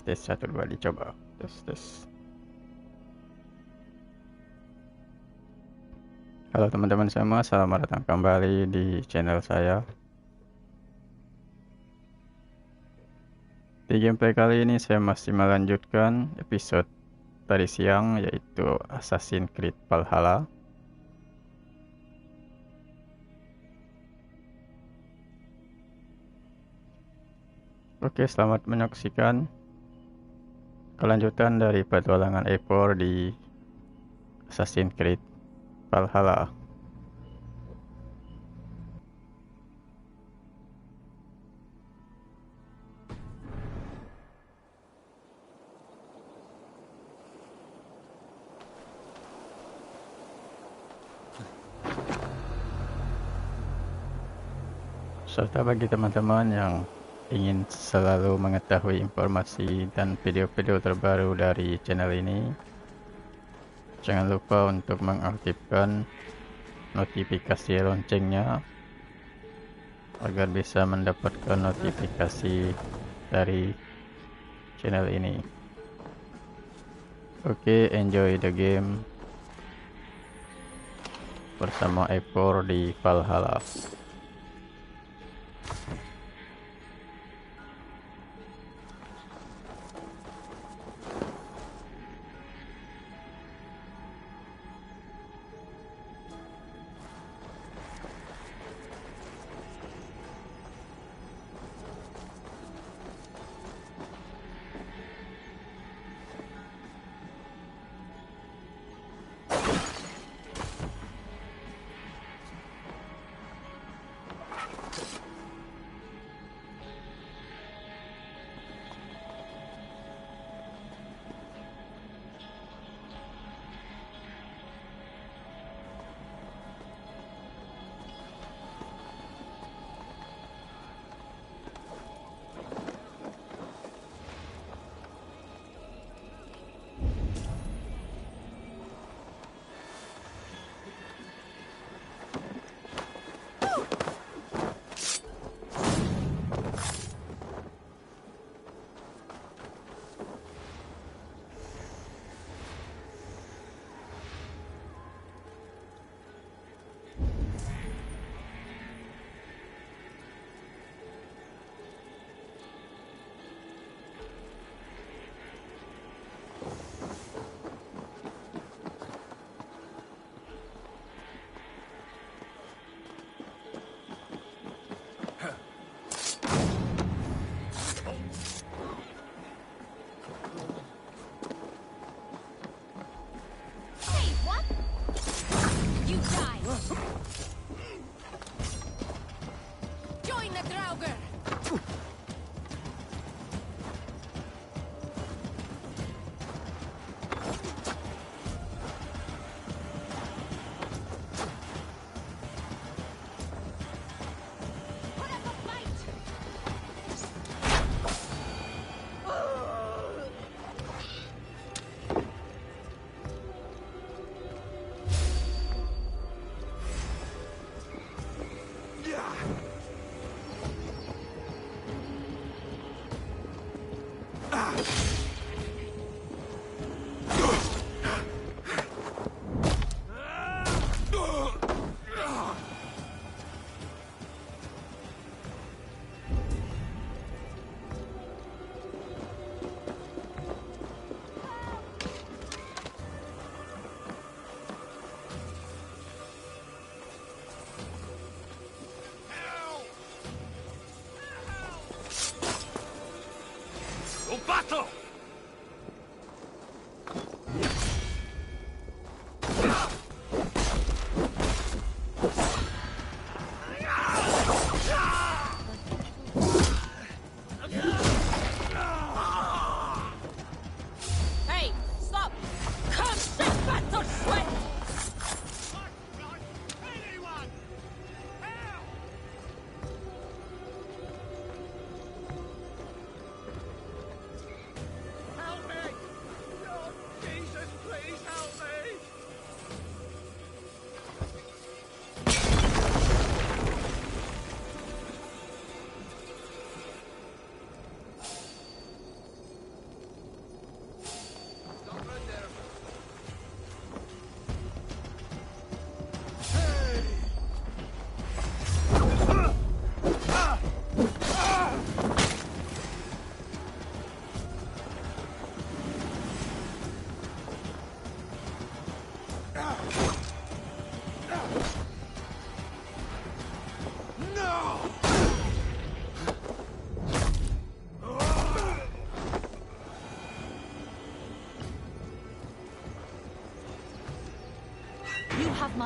tes 1 2 dicoba. Tes. Halo teman-teman semua, selamat datang kembali di channel saya. Di gameplay kali ini saya masih melanjutkan episode tadi siang, yaitu Assassin's Creed Valhalla. Oke, selamat menyaksikan kelanjutan dari petualangan Eivor di Assassin's Creed Valhalla. Serta bagi teman-teman yang ingin selalu mengetahui informasi dan video-video terbaru dari channel ini, jangan lupa untuk mengaktifkan notifikasi loncengnya agar bisa mendapatkan notifikasi dari channel ini. Oke, enjoy the game bersama Eivor di Valhalla.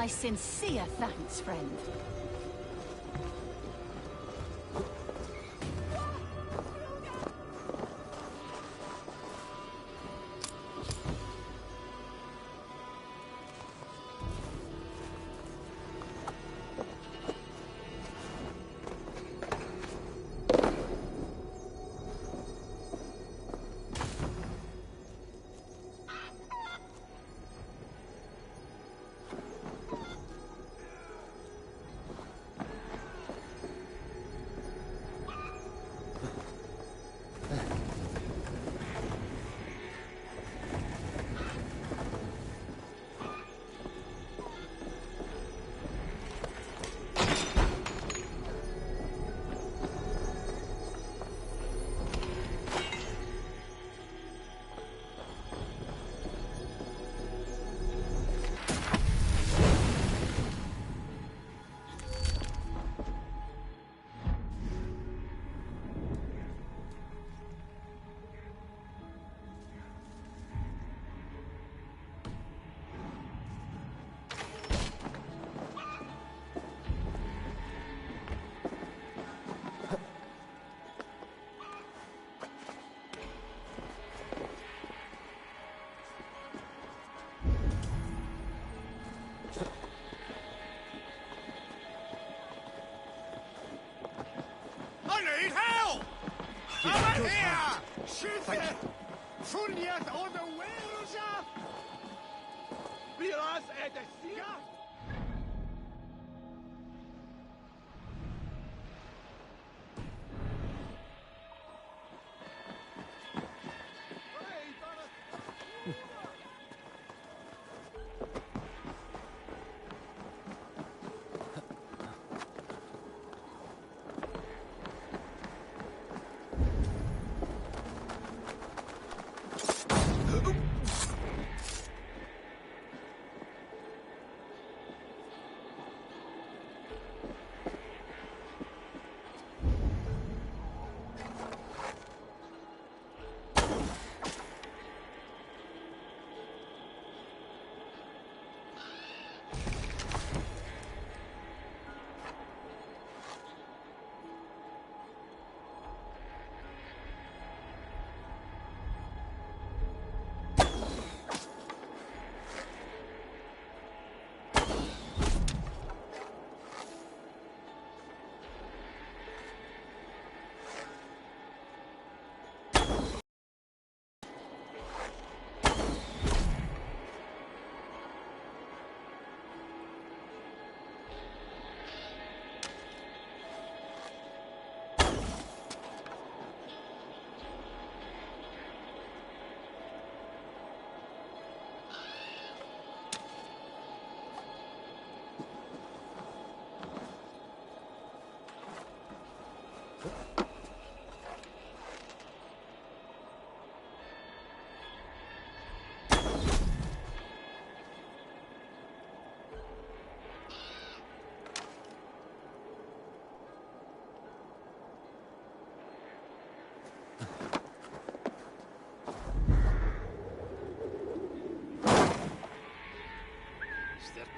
My sincere thanks, friend.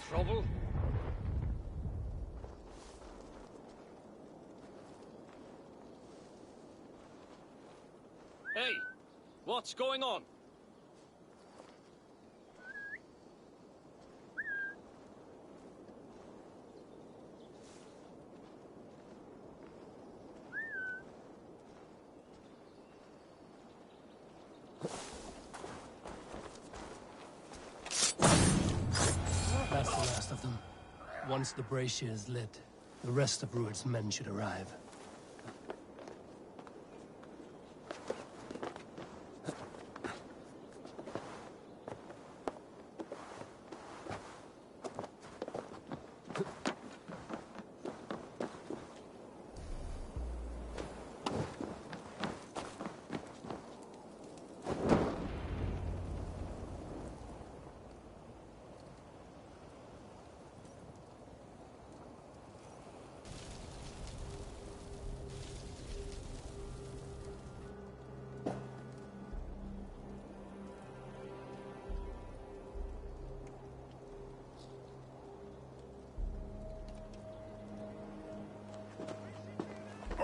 Trouble? Hey, what's going on? That's the last of them. Once the brazier is lit, the rest of Rued's men should arrive.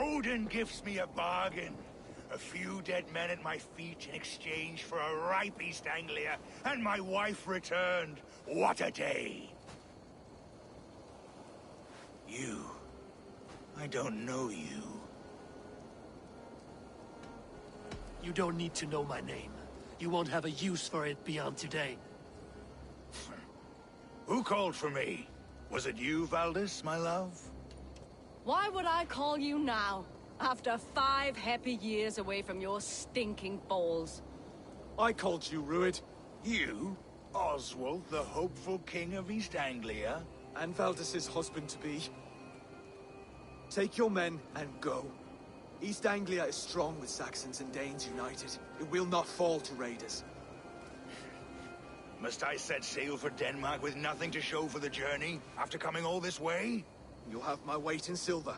Odin gives me a bargain. A few dead men at my feet in exchange for a ripe East Anglia, and my wife returned. What a day! You. I don't know you. You don't need to know my name. You won't have a use for it beyond today. Who called for me? Was it you, Valdis, my love? Why would I call you now, after 5 happy years away from your stinking balls? I called you, Ruid. You? Oswald, the hopeful king of East Anglia? And Valdis's husband-to-be. Take your men and go. East Anglia is strong with Saxons and Danes united. It will not fall to raiders. Must I set sail for Denmark with nothing to show for the journey, after coming all this way? You'll have my weight in silver.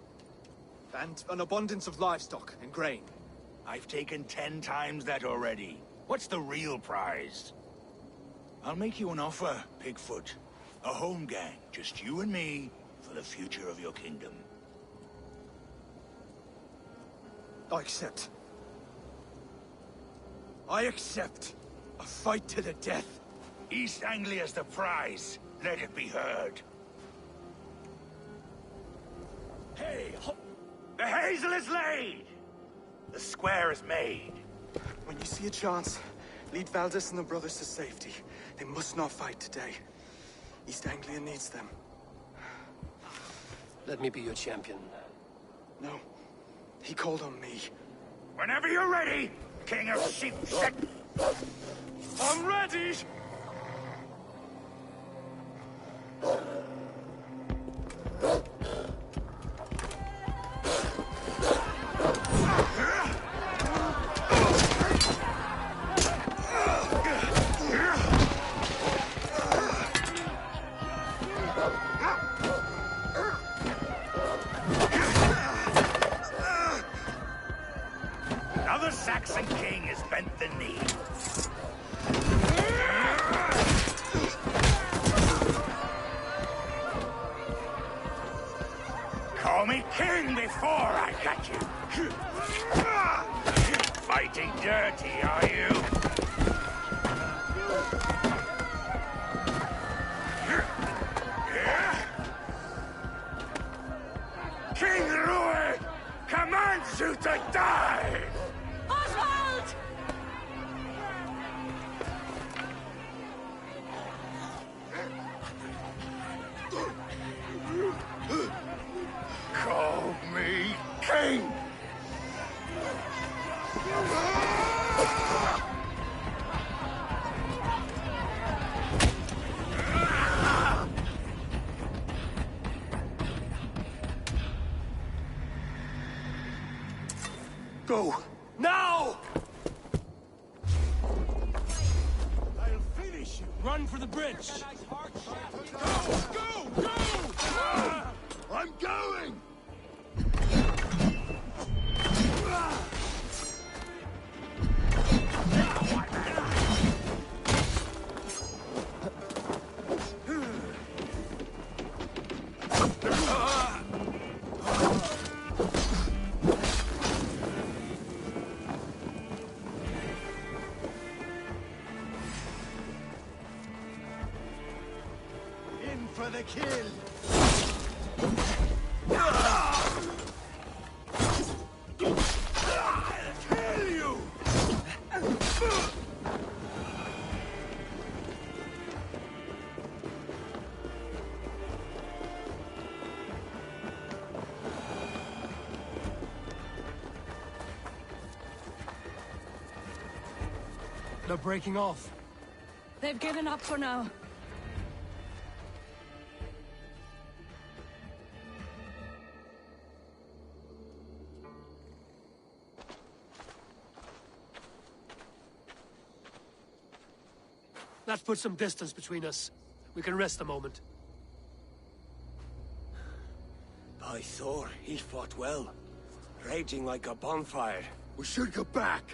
And an abundance of livestock and grain. I've taken 10 times that already. What's the real prize? I'll make you an offer, Pigfoot. A home gang, just you and me, for the future of your kingdom. I accept. I accept. A fight to the death. East Anglia's the prize. Let it be heard. Hey! The hazel is laid! The square is made. When you see a chance, lead Valdis and the brothers to safety. They must not fight today. East Anglia needs them. Let me be your champion. No. He called on me. Whenever you're ready, King of Sheep. I'm ready! Another Saxon king has bent the knee. Call me king before I got you. Fighting dirty, are you? King Ruid commands you to die! Oswald! Call me king! Go! Now! I'll finish you! Run for the bridge! Go! I'm going! In for the kill! Kill you! They're breaking off. They've given up for now. That puts some distance between us. We can rest a moment. By Thor, he fought well. Raging like a bonfire. We should go back!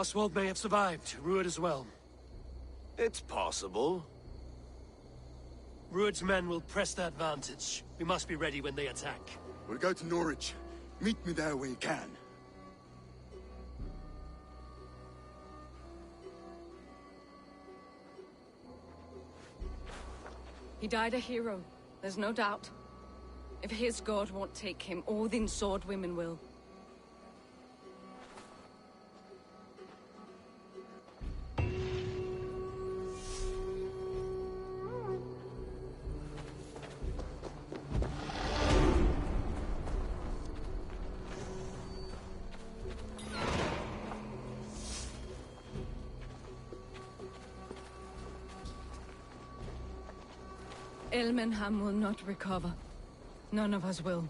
Oswald may have survived. Ruud as well. It's possible. Ruud's men will press the advantage. We must be ready when they attack. We'll go to Norwich. Meet me there when you can. He died a hero, there's no doubt. If his god won't take him, Odin's sword women will. Ilmenham will not recover. None of us will.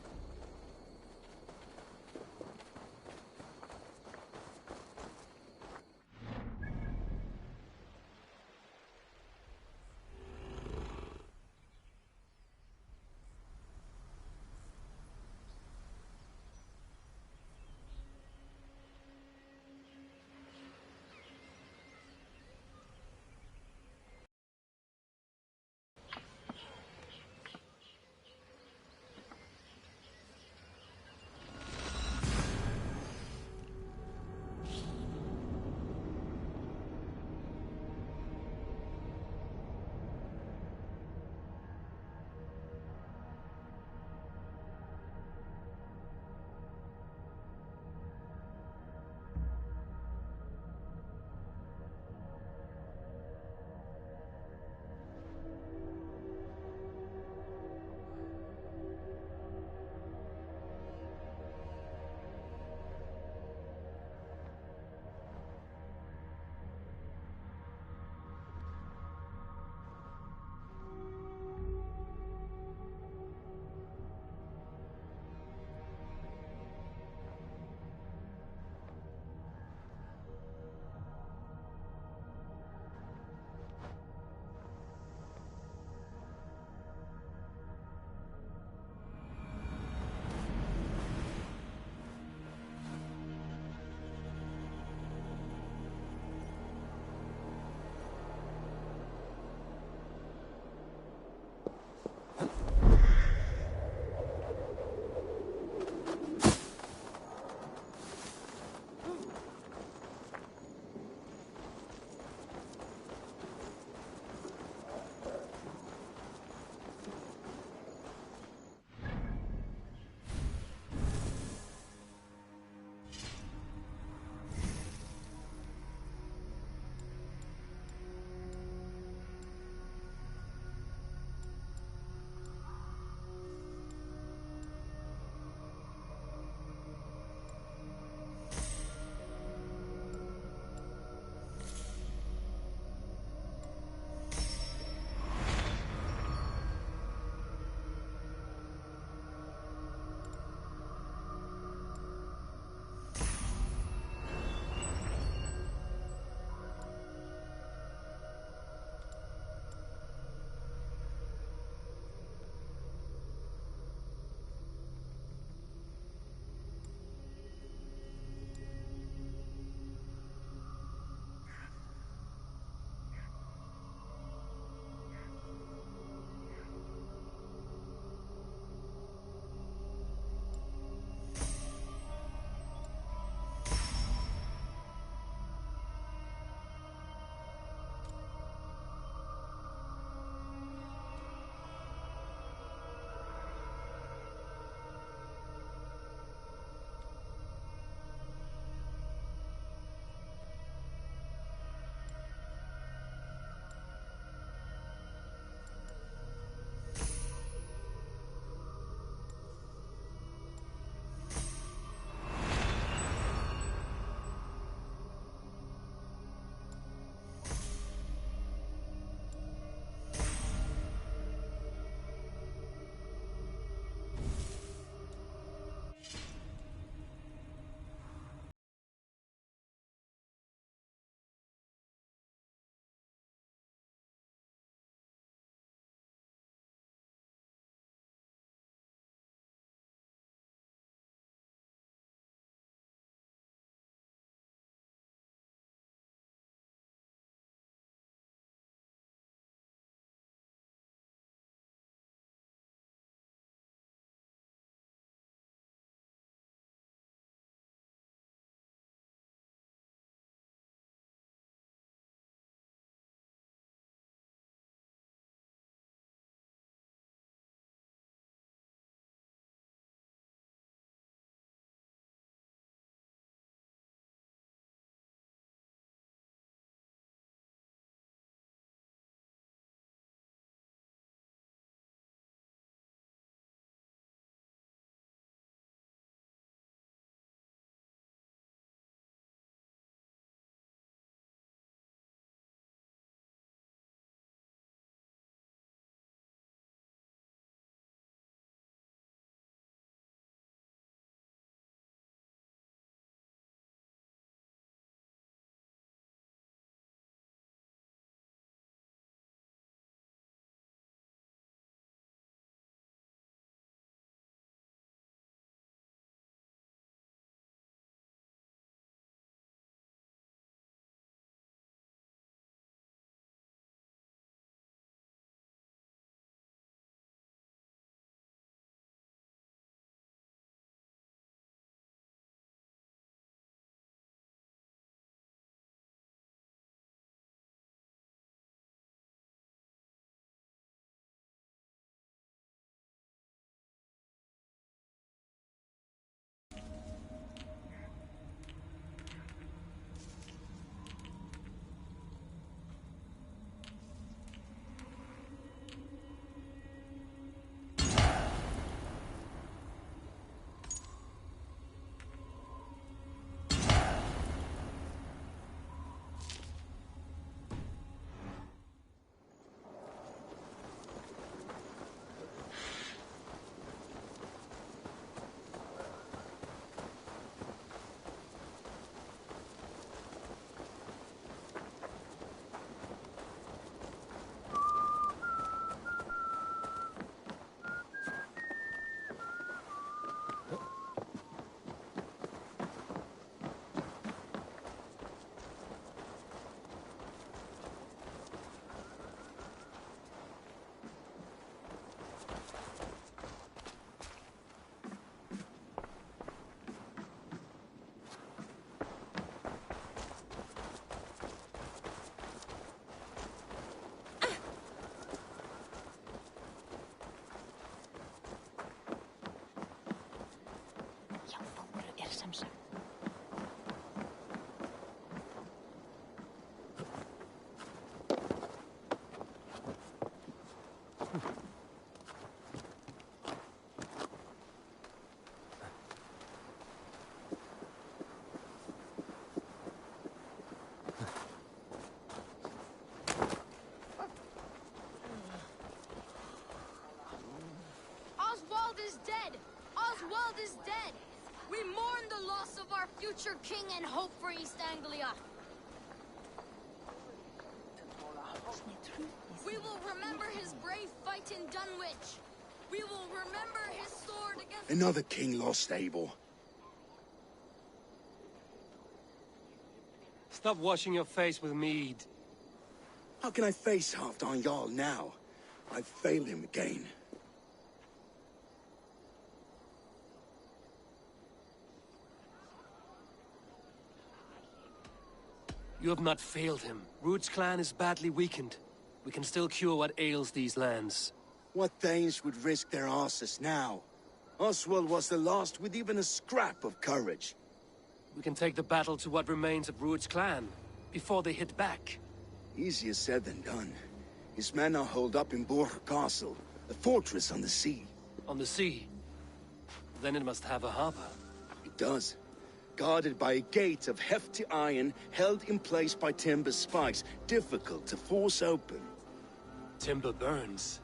Oswald is dead! Oswald is dead! We mourn the loss of our future king and hope for East Anglia. We will remember his brave fight in Dunwich. We will remember his sword against... Another king lost, Eivor. Stop washing your face with mead. How can I face Halfdan Jarl now? I've failed him again. You have not failed him. Ruud's clan is badly weakened. We can still cure what ails these lands. What Danes would risk their asses now? Oswald was the last with even a scrap of courage. We can take the battle to what remains of Ruud's clan, before they hit back. Easier said than done. His men are holed up in Borg Castle, a fortress on the sea. On the sea? Then it must have a harbor. It does. Guarded by a gate of hefty iron, held in place by timber spikes, difficult to force open. Timber burns.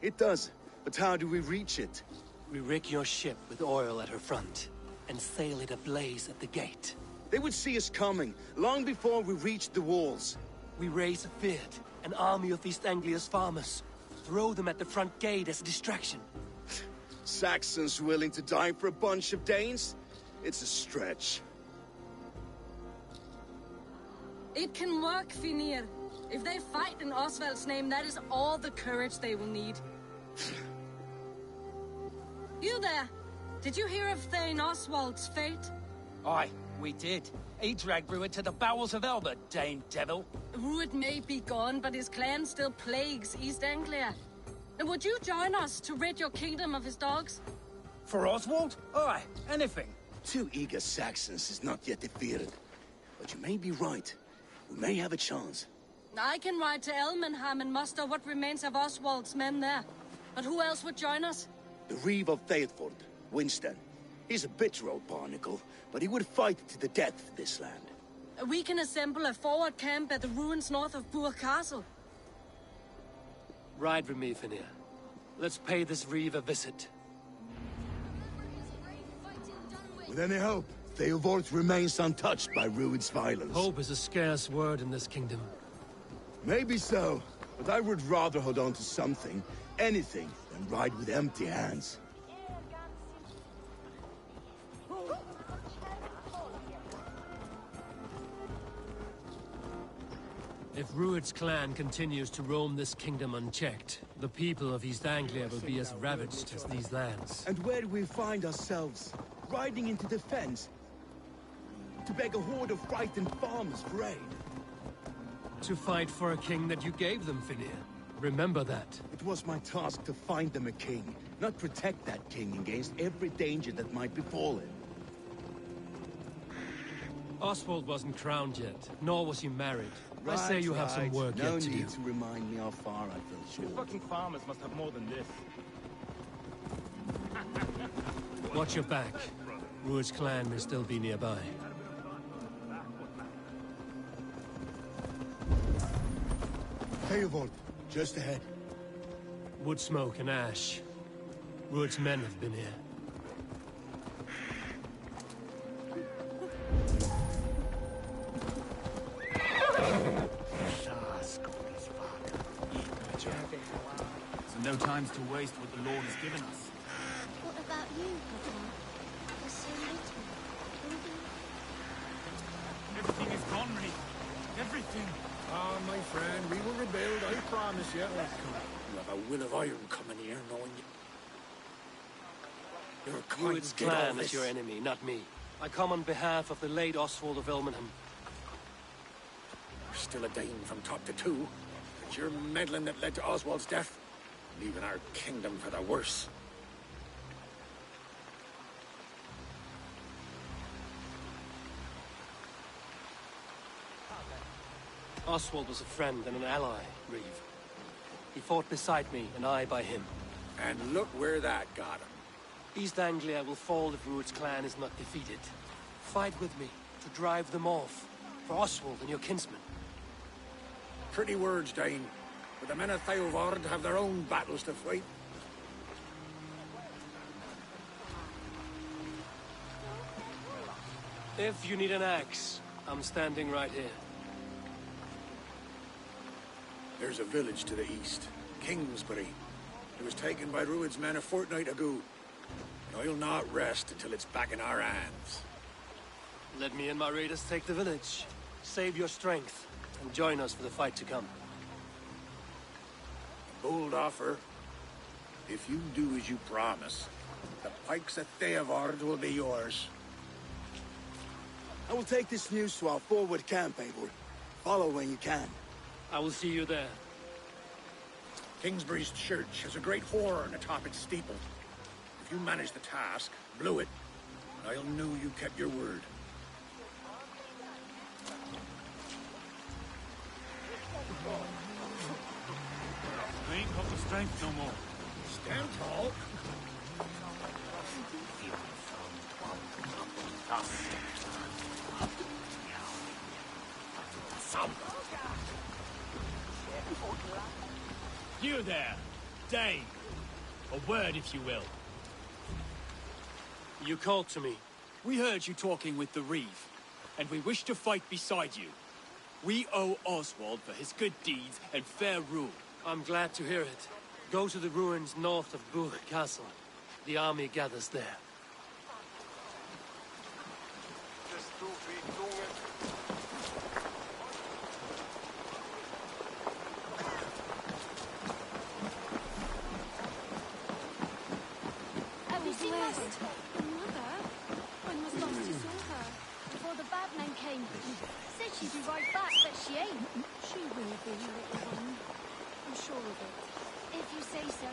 It does, but how do we reach it? We rig your ship with oil at her front, and sail it ablaze at the gate. They would see us coming, long before we reached the walls. We raise a beard, an army of East Anglia's farmers. Throw them at the front gate as a distraction. Saxons willing to die for a bunch of Danes? It's a stretch. It can work, Finir. If they fight in Oswald's name, that is all the courage they will need. You there! Did you hear of Thane Oswald's fate? Aye, we did. He dragged Ruud to the bowels of Elba, Dane devil. Ruud may be gone, but his clan still plagues East Anglia. And would you join us to rid your kingdom of his dogs? For Oswald? Aye, anything. 2 eager Saxons is not yet defeated. But you may be right. We may have a chance. I can ride to Elmenham and muster what remains of Oswald's men there. But who else would join us? The Reeve of Thetford, Winston. He's a bitter old barnacle, but he would fight to the death for this land. We can assemble a forward camp at the ruins north of Burg Castle. Ride with me, Finir. Let's pay this Reeve a visit. With any hope, Theodort remains untouched by Ruud's violence. Hope is a scarce word in this kingdom. Maybe so, but I would rather hold on to something, anything, than ride with empty hands. If Ruud's clan continues to roam this kingdom unchecked, the people of East Anglia will be as ravaged as these lands. And where do we find ourselves? Riding into defense? To beg a horde of frightened farmers for aid? To fight for a king that you gave them, Finir. Remember that. It was my task to find them a king, not protect that king against every danger that might befall him. Oswald wasn't crowned yet, nor was he married. I say you have some work yet to do. No need to remind me how far I fell short. Fucking farmers must have more than this. Watch your back. Ruud's clan may still be nearby. Theodort, just ahead. Wood smoke and ash. Ruud's men have been here. So no time's to waste what the Lord has given us. What about you, Papa? You're so little. Everything is gone, Reeve. Everything. Ah, my friend, we will rebuild, I promise you. You have a will of iron coming here, knowing you. Your kind Ruud's did all clan this. is your enemy, not me. I come on behalf of the late Oswald of Elmenham. You're still a Dane from top to two. It's your meddling that led to Oswald's death, leaving our kingdom for the worse. Oswald was a friend and an ally, Reeve. He fought beside me, and I by him. And look where that got him. East Anglia will fall if Ruud's clan is not defeated. Fight with me, to drive them off. For Oswald and your kinsmen. Pretty words, Dane. But the men of Eivor have their own battles to fight. If you need an axe, I'm standing right here. There's a village to the east, Kingsbury. It was taken by Ruud's men a fortnight ago. And I'll not rest until it's back in our hands. Let me and my raiders take the village. Save your strength, and join us for the fight to come. Bold offer. If you do as you promise, the pikes of Eivor will be yours. I will take this news to our forward camp, Eivor. Follow when you can. I will see you there. Kingsbury's church has a great horn atop its steeple. If you manage the task, blew it, I'll know you kept your word. I ain't got the strength no more. Stand tall. You there, Dane. A word, if you will. You called to me. We heard you talking with the Reeve, and we wish to fight beside you. We owe Oswald for his good deeds and fair rule. I'm glad to hear it. Go to the ruins north of Burg Castle. The army gathers there. Have you seen Mother? Mother? When was last you saw her? Before the bad men came. Said she'd be right back, but she ain't. She will be, little one. I'm sure of it. If you say so.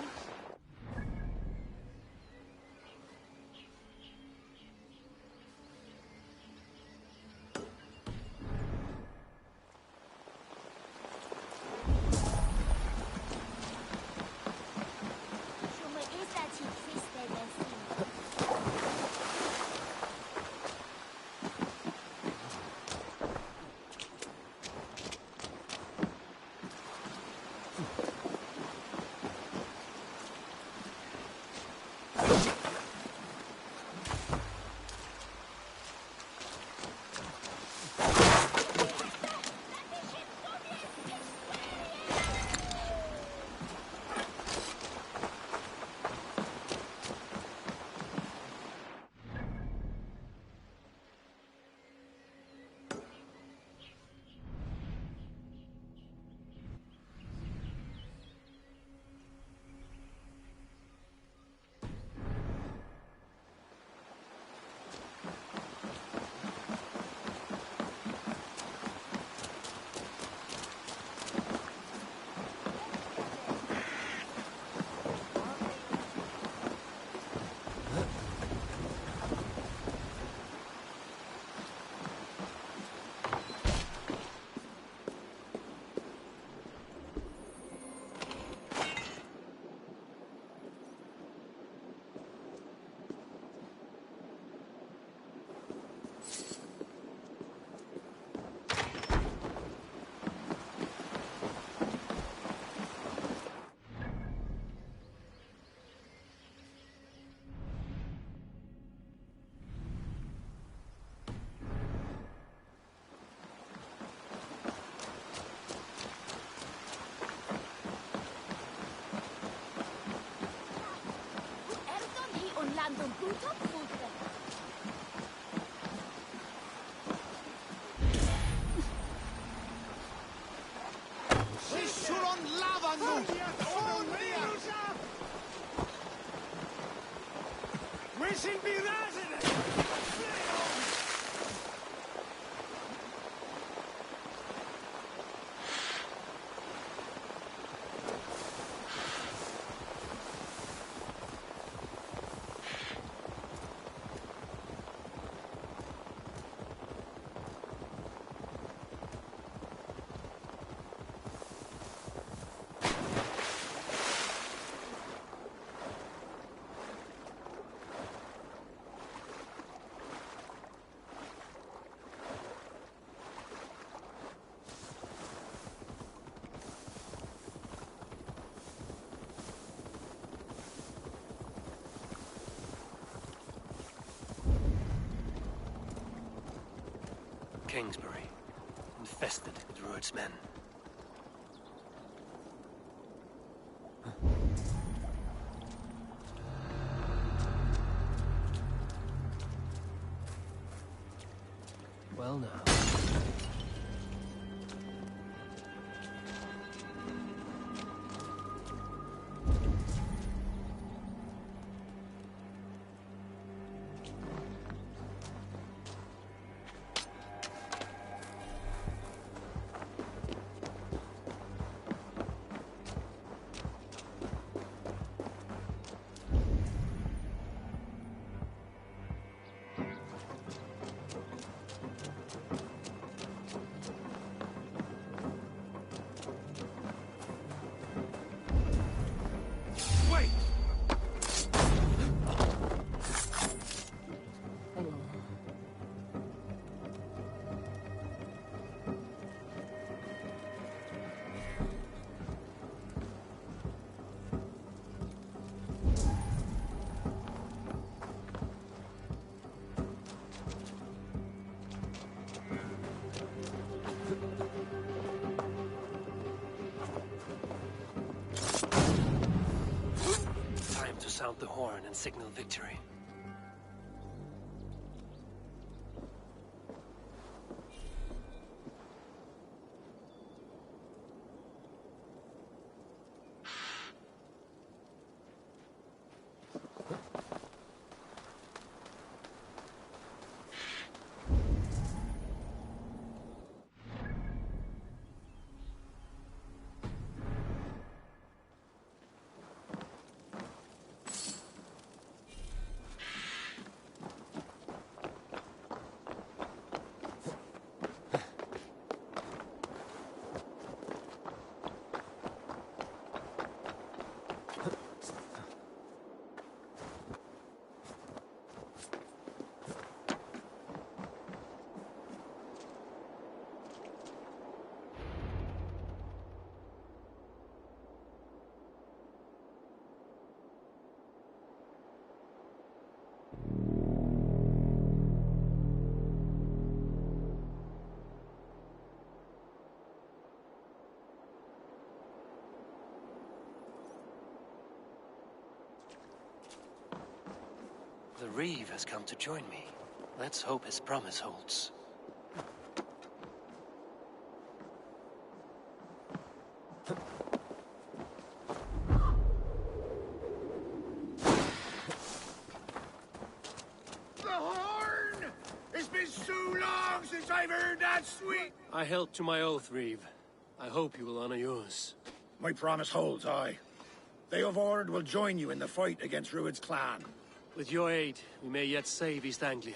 Kingsbury, infested with Ruud's men. Well now. Sound the horn and signal victory. The Reeve has come to join me. Let's hope his promise holds. The horn! It's been so long since I've heard that sweet... I held to my oath, Reeve. I hope you will honor yours. My promise holds, aye. They of Ord will join you in the fight against Ruud's clan. With your aid, we may yet save East Anglia.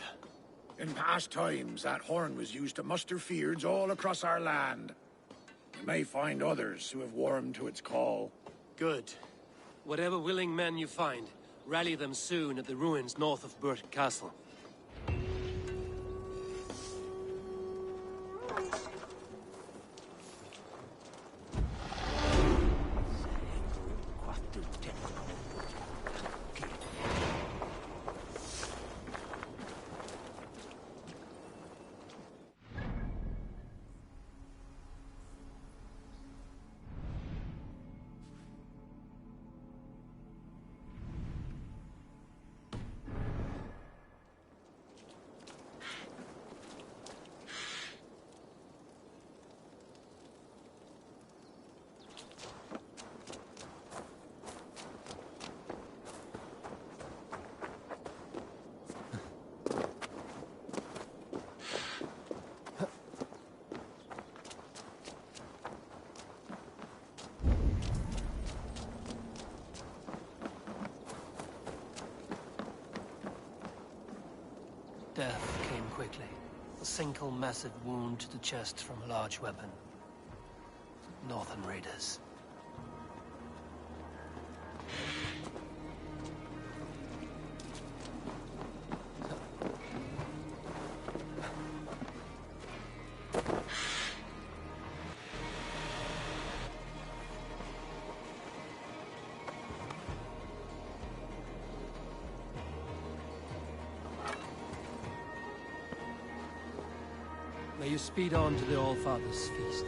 In past times, that horn was used to muster fyrds all across our land. You may find others who have warmed to its call. Good. Whatever willing men you find, rally them soon at the ruins north of Burt Castle. Death came quickly. A single massive wound to the chest from a large weapon. Northern raiders. May you speed on to the All-Father's feast.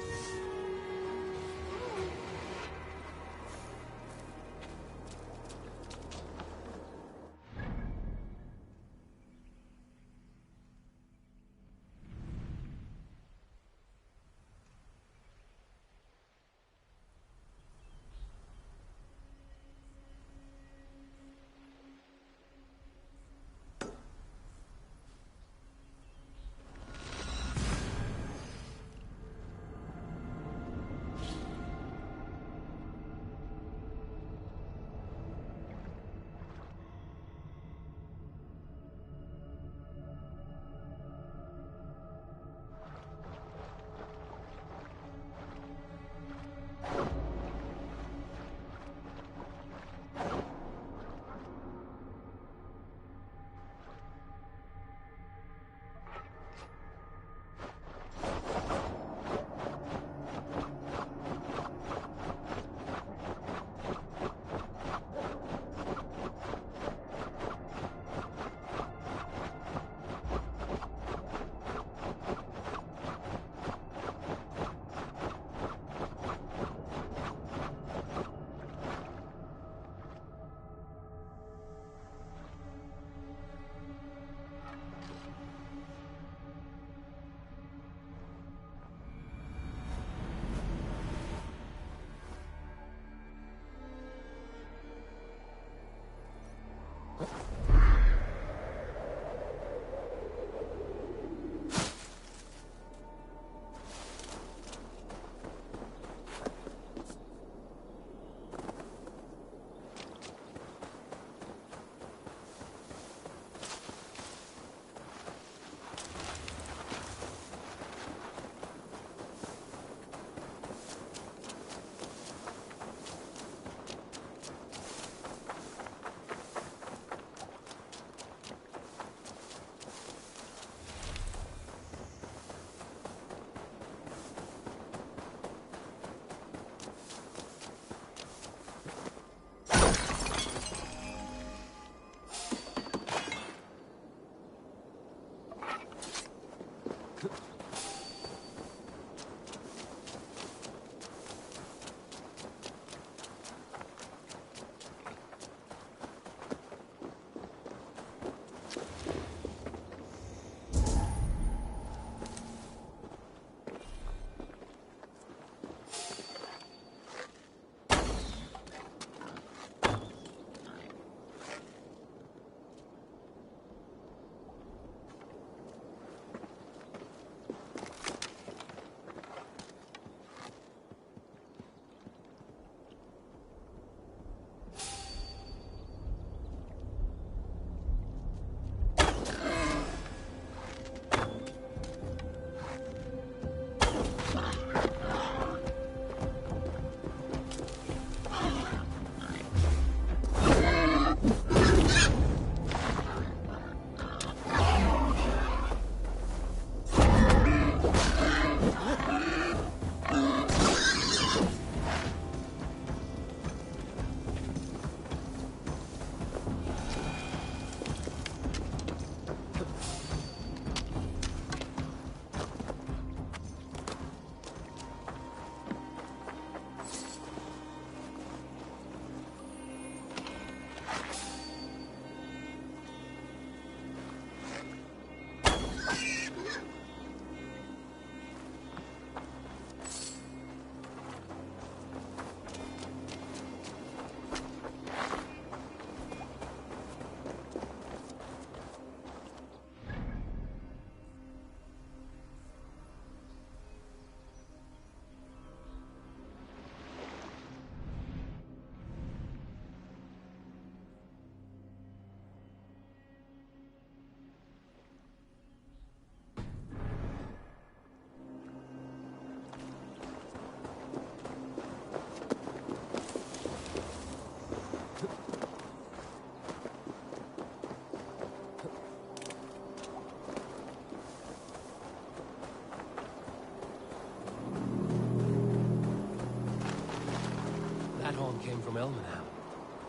Came from Elmenham.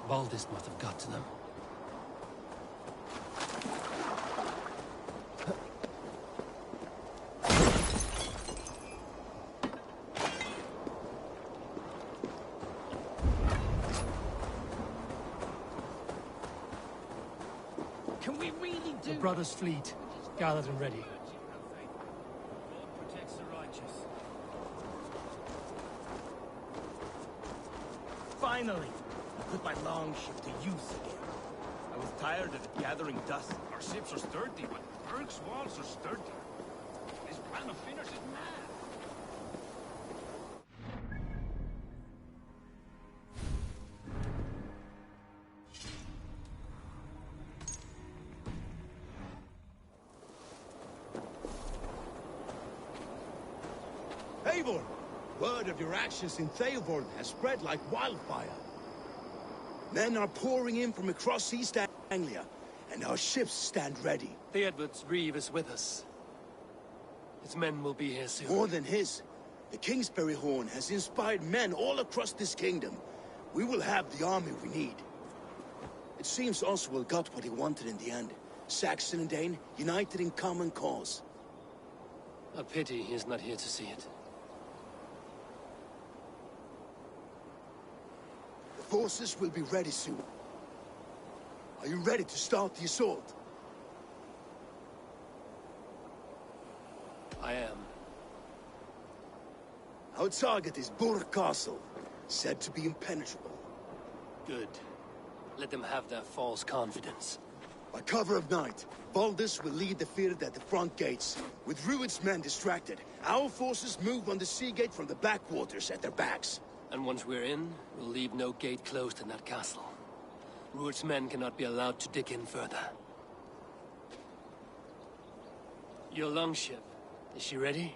Baldist must have got to them. Can we really do... The brothers' fleet, gathered and ready. God protects the righteous. Finally, I put my longship to use again. I was tired of it gathering dust. Our ships are sturdy, but Berg's walls are sturdy. His plan of finish is mad. Eivor! Word of your actions in Eivor has spread like wildfire. Men are pouring in from across East Anglia, and our ships stand ready. The Edward's Reeve is with us. His men will be here soon. More than his. The Kingsbury Horn has inspired men all across this kingdom. We will have the army we need. It seems Oswald got what he wanted in the end. Saxon and Dane, united in common cause. A pity he's not here to see it. The forces will be ready soon. Are you ready to start the assault? I am. Our target is Burg Castle, said to be impenetrable. Good. Let them have their false confidence. By cover of night, Baldus will lead the field at the front gates. With Rued's men distracted, our forces move on the sea gate from the backwaters at their backs. And once we're in, we'll leave no gate closed in that castle. Rued's men cannot be allowed to dig in further. Your longship, is she ready?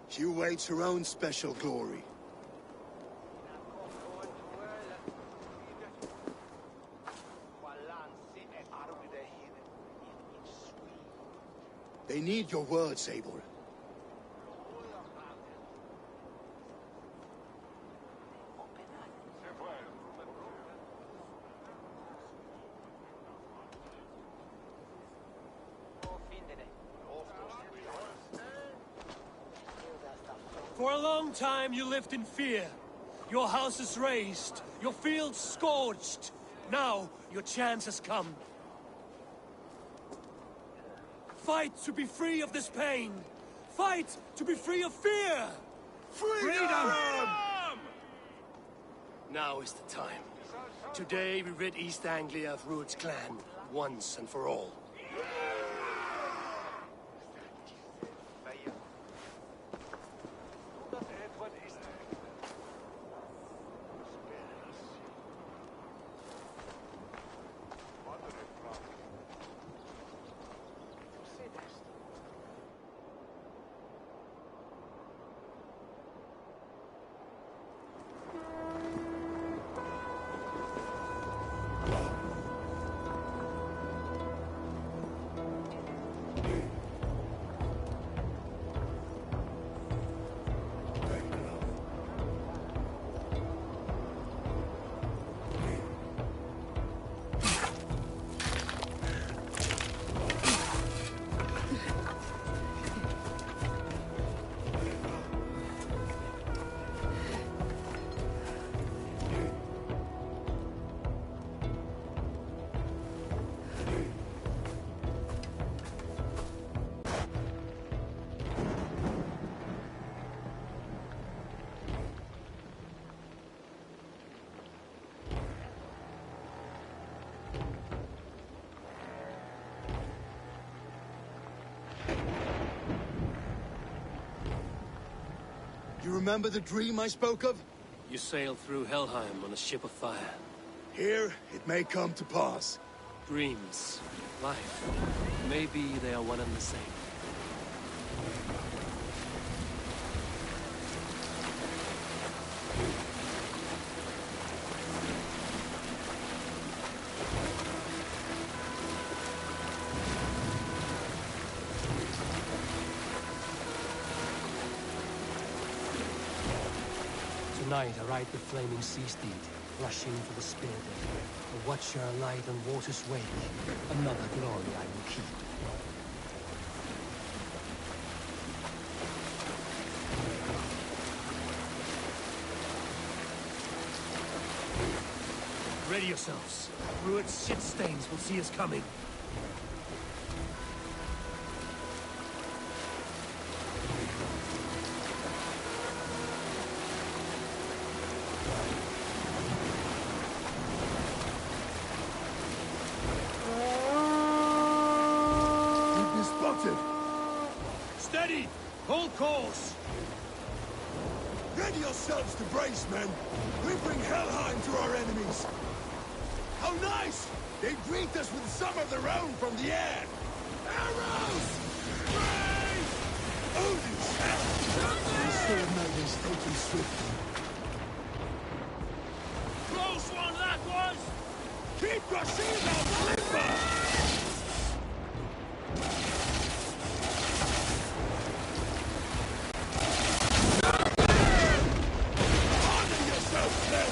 She awaits her own special glory. They need your words, Eivor. For a long time you lived in fear. Your houses razed, your fields scorched. Now your chance has come. Fight to be free of this pain. Fight to be free of fear. Freedom! Now is the time. Today we rid East Anglia of Rued's clan, once and for all. You remember the dream I spoke of? You sailed through Helheim on a ship of fire. Here, it may come to pass. Dreams, life, maybe they are one and the same. Tonight I ride the flaming sea steed, rushing for the spear deck. A watcher light on water's wake, another glory I will keep. Ready yourselves. Ruin's shit stains will see us coming. We've been spotted. Steady! Hold course! Ready yourselves to brace, men. We bring Helheim to our enemies. How nice! They greet us with some of their own from the air. Arrows! Brave! Odin's hell! This sword night is taken swiftly. Close one, that was! Keep your shield out, Limber! Honor yourselves, men!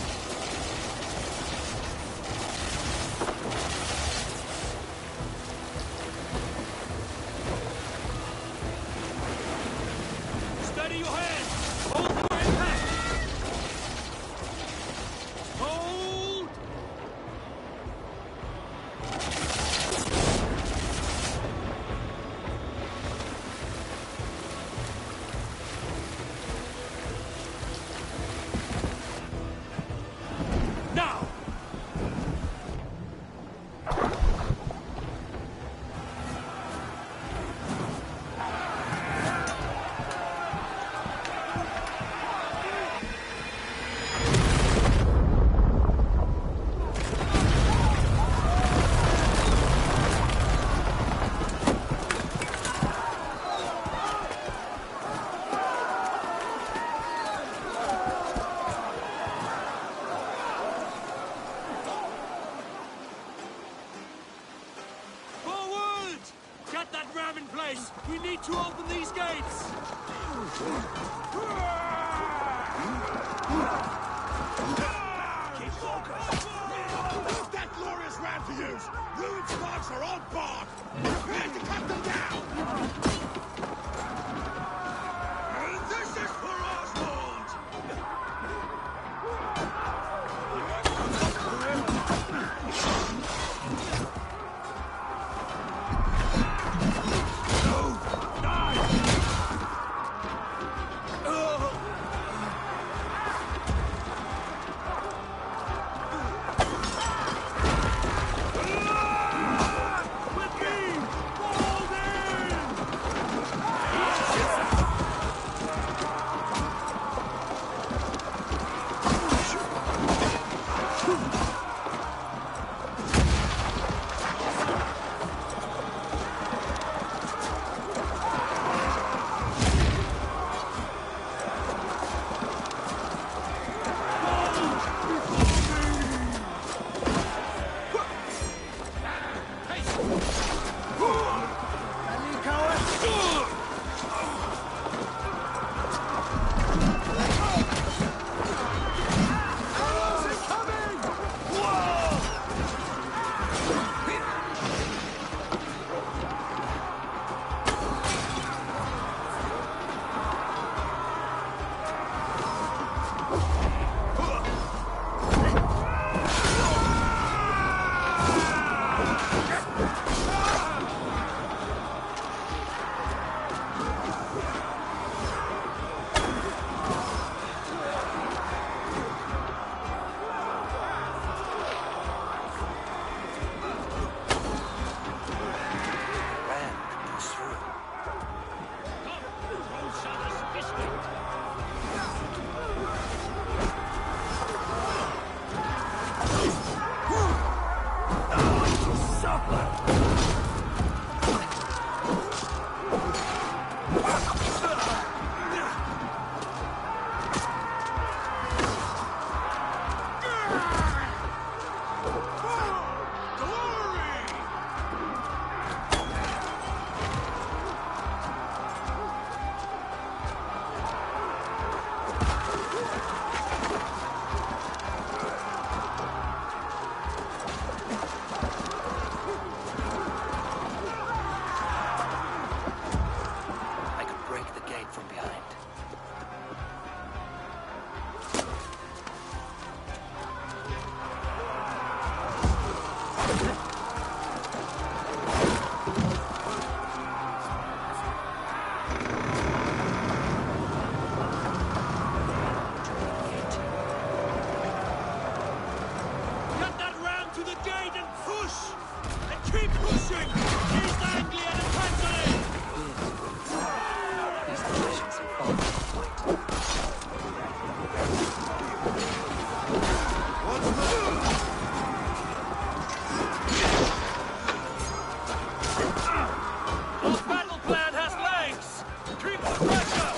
Steady your hand! Hold for impact! Hold! Now! Forward! Get that ram in place! We need to open these gates! Keep focused! Use that glorious ram to use! Ruin's dogs are all barred! Prepare to cut them down! This is for Oswald! Our battle plan has legs! Keep the pressure!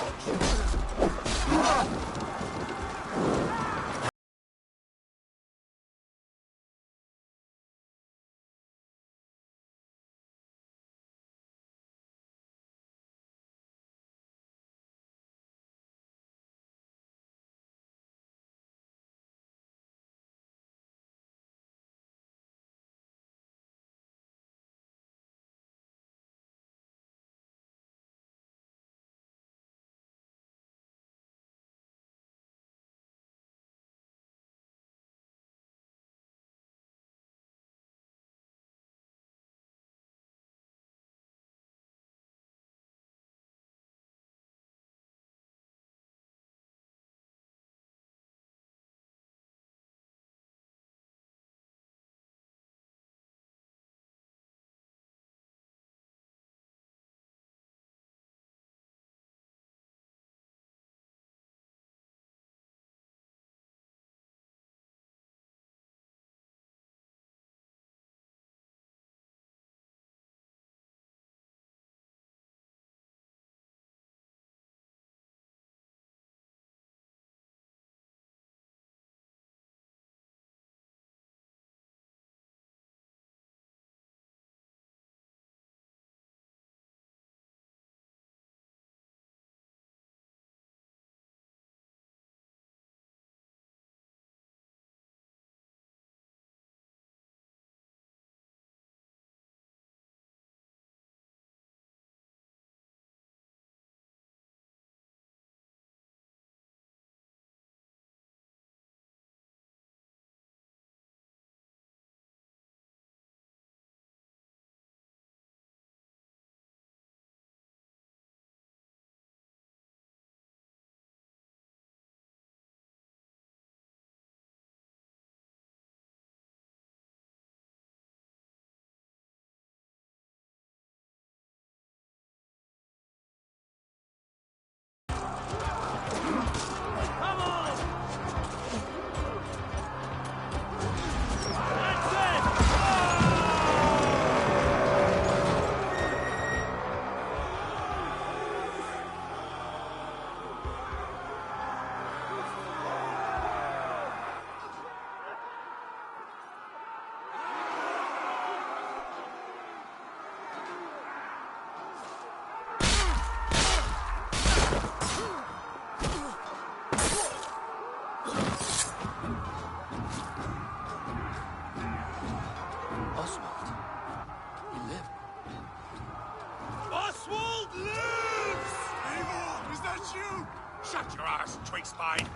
Shut your ass, twig spine!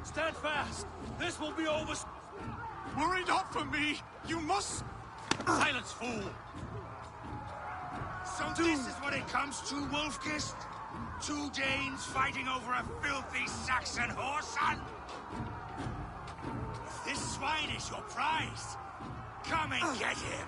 Stand fast! This will be over... Worry not for me! You must... Silence, fool! So this is what it comes to, Wolfkist? 2 Danes fighting over a filthy Saxon whoreson? If this swine is your prize, come and get him!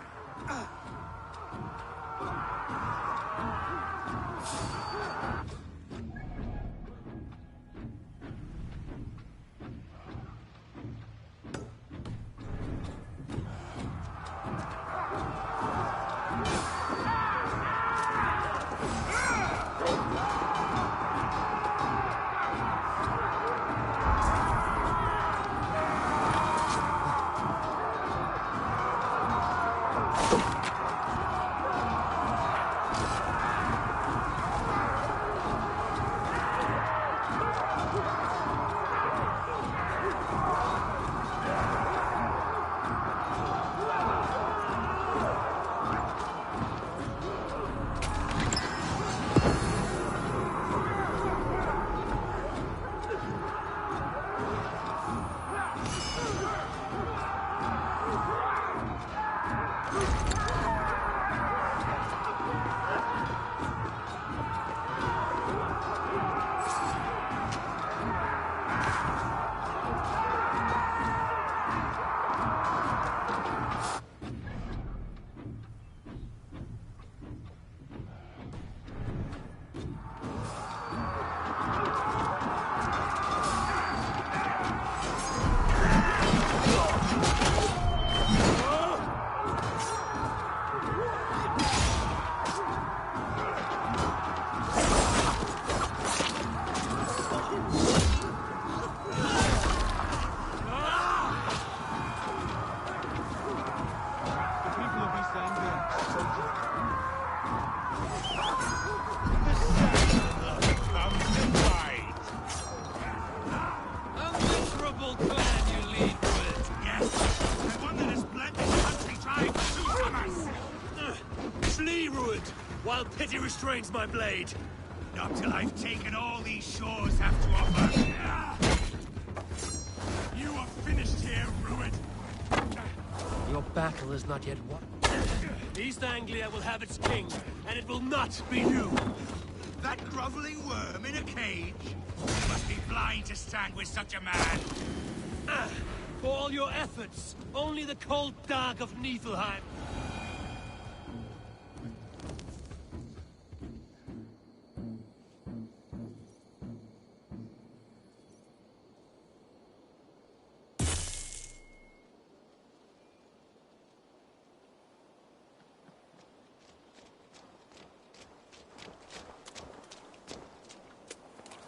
I wonder this splendid country tribe to from us. Flee, ruined, while pity restrains my blade. Not till I've taken all these shores have to offer. You are finished here, Ruin. Your battle is not yet won. East Anglia will have its king, and it will not be you. That groveling worm in a cage? You must be blind to stand with such a man. For all your efforts, only the cold dark of Niflheim.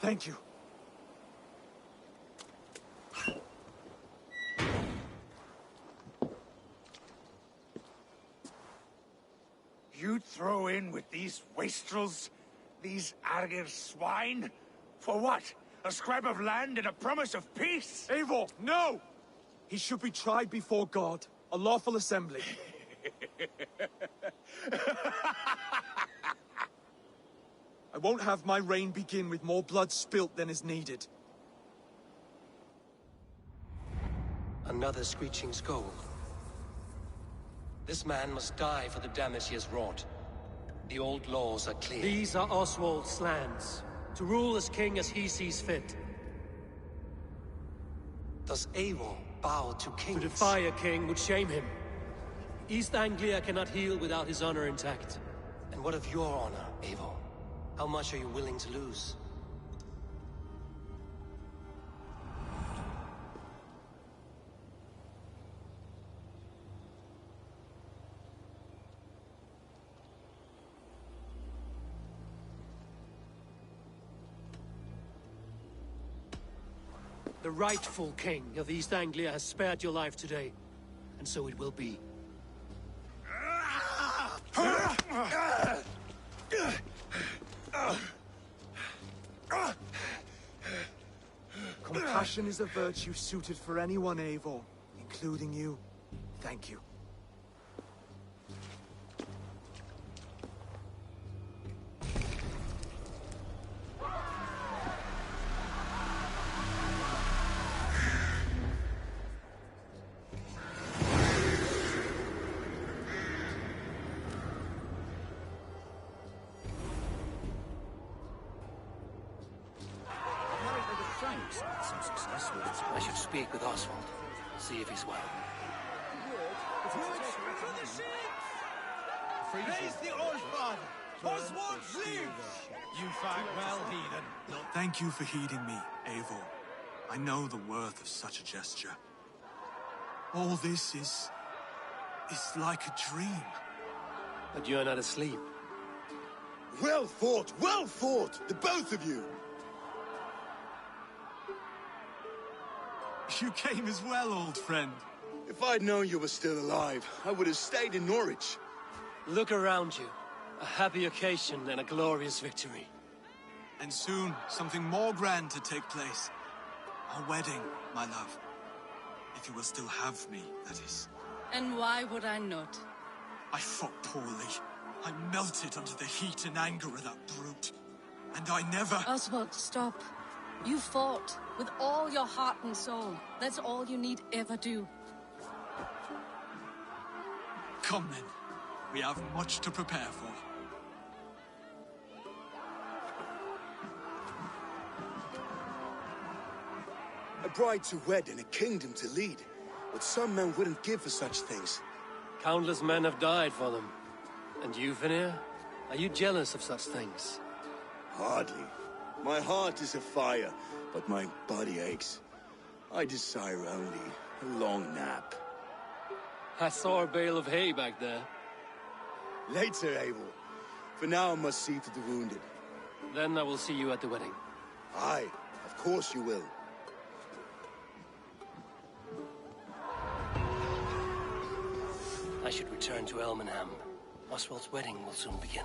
Thank you. You'd throw in with these wastrels? These Argir swine? For what? A scrap of land and a promise of peace? Eivor, no! He should be tried before God, a lawful assembly. I won't have my reign begin with more blood spilt than is needed. Another screeching scold. This man must die for the damage he has wrought. The old laws are clear. These are Oswald's lands, to rule as king as he sees fit. Does Eivor bow to kings? To defy a king would shame him. East Anglia cannot heal without his honor intact. And what of your honor, Eivor? How much are you willing to lose? The rightful king of East Anglia has spared your life today, and so it will be. Compassion is a virtue suited for anyone, Eivor, including you. Thank you. I should speak with Oswald. See if he's well. Praise the Old Father! Oswald lives! You fight well, heathen. Thank you for heeding me, Eivor. I know the worth of such a gesture. All this is like a dream. But you're not asleep. Well fought, the both of you! You came as well, old friend. If I'd known you were still alive, I would have stayed in Norwich. Look around you. A happy occasion and a glorious victory. And soon, something more grand to take place. Our wedding, my love. If you will still have me, that is. And why would I not? I fought poorly. I melted under the heat and anger of that brute. And I never... Oswald, stop. You fought with all your heart and soul. That's all you need ever do. Come then. We have much to prepare for. A bride to wed and a kingdom to lead. But some men wouldn't give for such things. Countless men have died for them. And you, Vanir? Are you jealous of such things? Hardly. My heart is afire, but my body aches. I desire only a long nap. I saw a bale of hay back there. Later, Eivor. For now, I must see to the wounded. Then I will see you at the wedding. Aye, of course you will. I should return to Elmenham. Oswald's wedding will soon begin.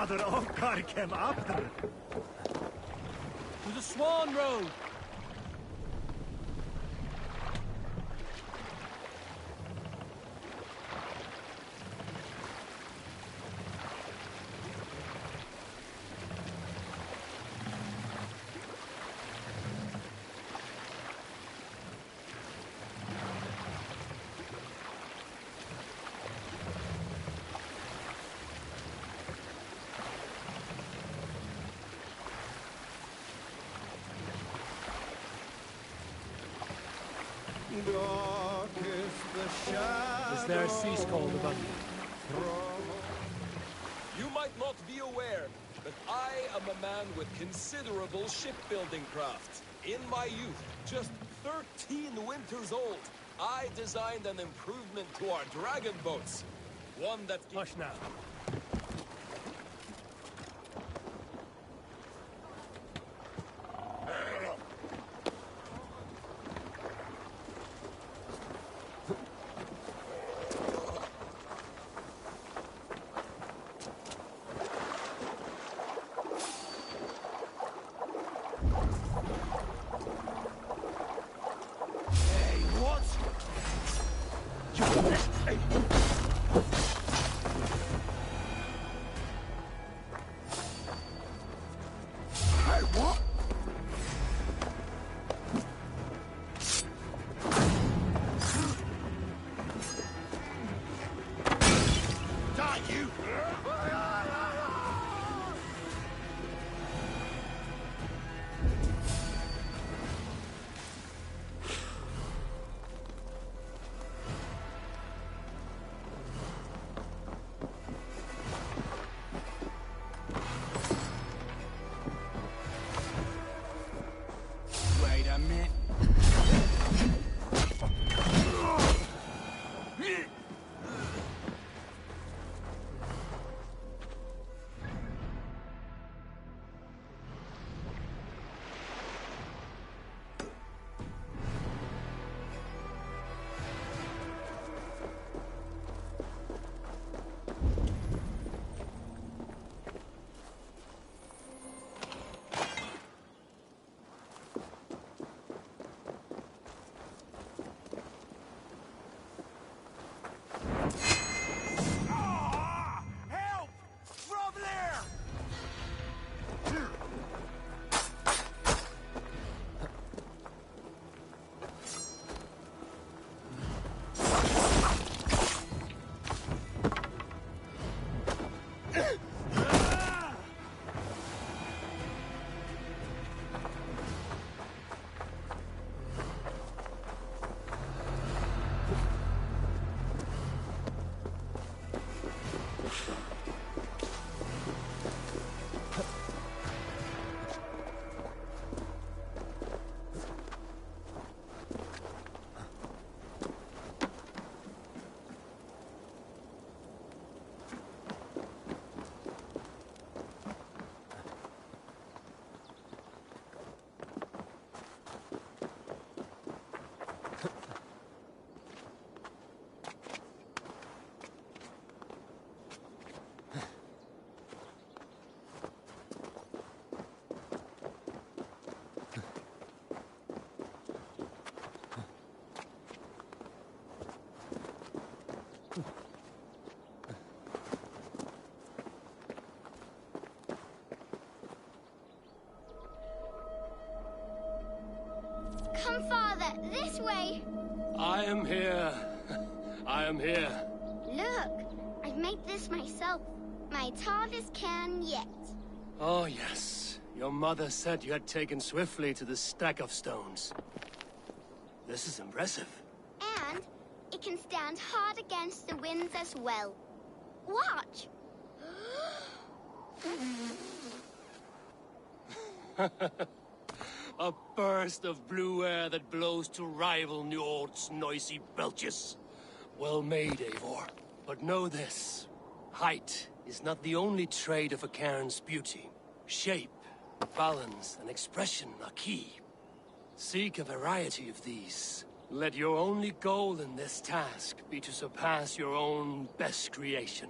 Father of Karekter. To the Swan Road! Is there a sea scald above you? You might not be aware, but I am a man with considerable shipbuilding crafts. In my youth, just 13 winters old, I designed an improvement to our dragon boats. One that... Hush now. Come, Father, this way. I am here. I am here. Look, I've made this myself. My hardest can yet. Oh, yes. Your mother said you had taken swiftly to the stack of stones. This is impressive. And it can stand hard against the winds as well. Watch! A burst of blue air that blows to rival Njord's noisy belches. Well made, Eivor. But know this. Height is not the only trait of a cairn's beauty. Shape, balance, and expression are key. Seek a variety of these. Let your only goal in this task be to surpass your own best creation.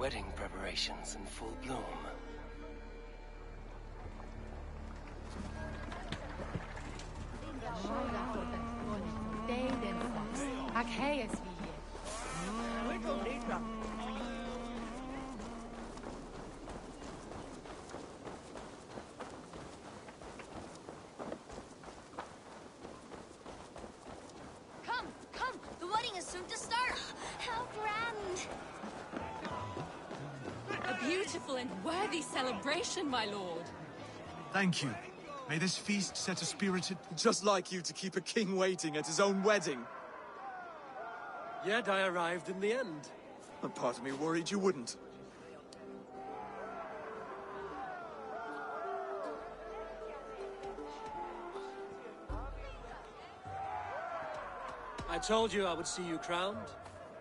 wedding preparations in full bloom. Come! The wedding is soon to start! How grand! A beautiful and worthy celebration, my lord. Thank you. May this feast set a spirited... Just like you to keep a king waiting at his own wedding. Yet I arrived in the end. A part of me worried you wouldn't. I told you I would see you crowned,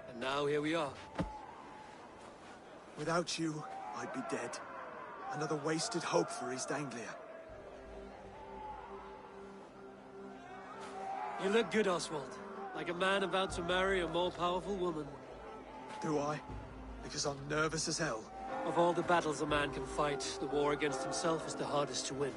and now here we are. Without you, I'd be dead. Another wasted hope for East Anglia. You look good, Oswald. Like a man about to marry a more powerful woman. Do I? Because I'm nervous as hell. Of all the battles a man can fight, the war against himself is the hardest to win.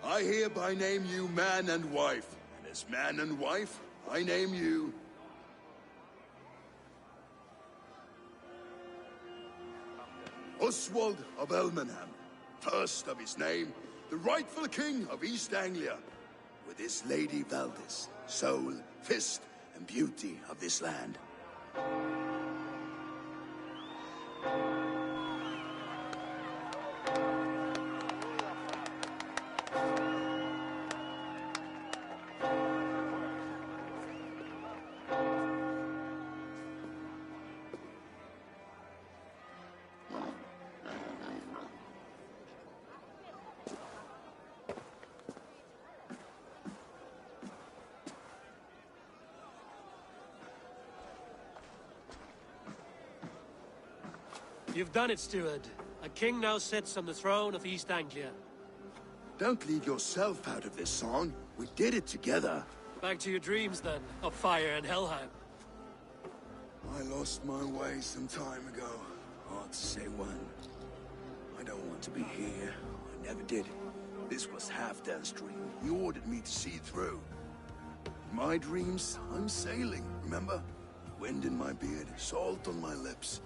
I hereby name you man and wife, and as man and wife, I name you... Oswald of Elmenham, first of his name, the rightful king of East Anglia, with his lady Valdis, soul, fist, and beauty of this land. You've done it, steward. A king now sits on the throne of East Anglia. Don't leave yourself out of this song. We did it together. Back to your dreams, then, of fire and Helheim. I lost my way some time ago. Hard to say when. I don't want to be here. I never did. This was Halfdan's dream. He ordered me to see it through. In my dreams, I'm sailing, remember? Wind in my beard, salt on my lips.